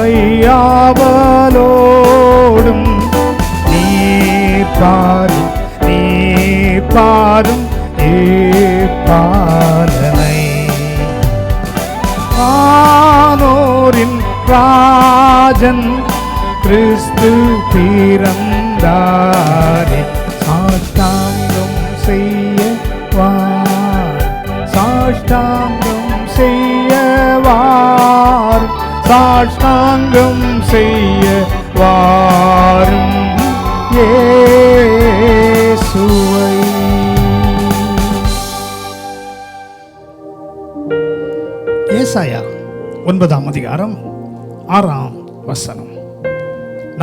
கையாவலோடும் நீர் பாரும் ஏப்பாலனை. ஆனோரின் ராஜன் கிறிஸ்து பிறந்தாரே, சாஷ்டாங்கம் செய்யவார், சாஷ்டாங்கம் செய்யவார், சாஷ்டாங்கம் செய்யவாரும் இயேசுவை. ஏசாயா 9ஆம் அதிகாரம் 6ஆம் வசனம்.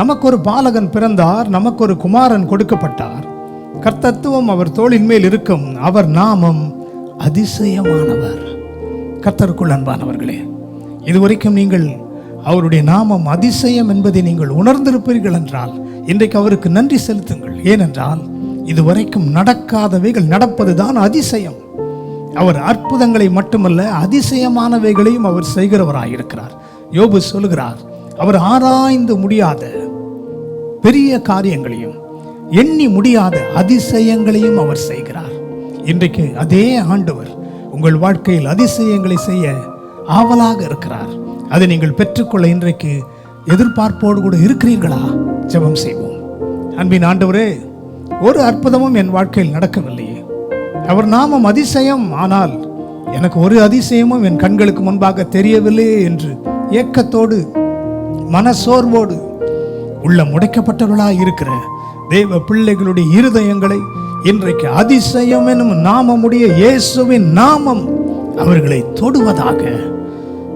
நமக்கு ஒரு பாலகன் பிறந்தார், நமக்கு ஒரு குமாரன் கொடுக்கப்பட்டார், கர்த்தத்துவம் அவர் தோளின் மேல் இருக்கும், அவர் நாமம் அதிசயமானவர். கர்த்தருக்குள் அன்பானவர்களே, இதுவரைக்கும் நீங்கள் அவருடைய நாமம் அதிசயம் என்பதை நீங்கள் உணர்ந்திருப்பீர்கள் என்றால் இன்றைக்கு அவருக்கு நன்றி செலுத்துங்கள். ஏனென்றால் இதுவரைக்கும் நடக்காதவைகள் நடப்பதுதான் அதிசயம். அவர் அற்புதங்களை மட்டுமல்ல அதிசயமானவைகளையும் அவர் செய்கிறவராயிருக்கிறார். யோபு சொல்லுகிறார், அவர் ஆராய்ந்து முடியாத பெரிய காரியங்களையும் எண்ணி முடியாத அதிசயங்களையும் அவர் செய்கிறார். இன்றைக்கு அதே ஆண்டவர் உங்கள் வாழ்க்கையில் அதிசயங்களை செய்ய ஆவலாக இருக்கிறார். அதை நீங்கள் பெற்றுக்கொள்ள இன்றைக்கு எதிர்பார்ப்போடு கூட இருக்கிறீர்களா? ஜெபம் செய்வோம். அன்பின் ஆண்டவரே, ஒரு அற்புதமும் என் வாழ்க்கையில் நடக்கவில்லையே, அவர் நாமம் அதிசயம், ஆனால் எனக்கு ஒரு அதிசயமும் என் கண்களுக்கு முன்பாக தெரியவில்லையே என்று ஏக்கத்தோடு மனசோர்வோடு உள்ள முடைக்கப்பட்டவர்களாய் இருக்கிற தேவ பிள்ளைகளுடைய இருதயங்களை இன்றைக்கு அதிசயம் எனும் நாமமுடைய இயேசுவின் நாமம் அவர்களை தொடுவதாக.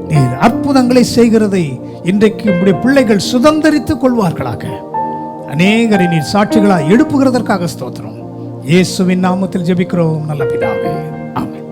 நீர் அற்புதங்களை செய்கிறதை இன்றைக்கு உங்களுடைய பிள்ளைகள் சுதந்தரித்துக் கொள்வார்களாக. அநேகரை நீர் சாட்சிகளாய் எழுப்புகிறதற்காக ஸ்தோத்திரம். இயேசுவின் நாமத்தில் ஜெபிக்கிறோம் நல்ல பிதாவே, ஆமென்.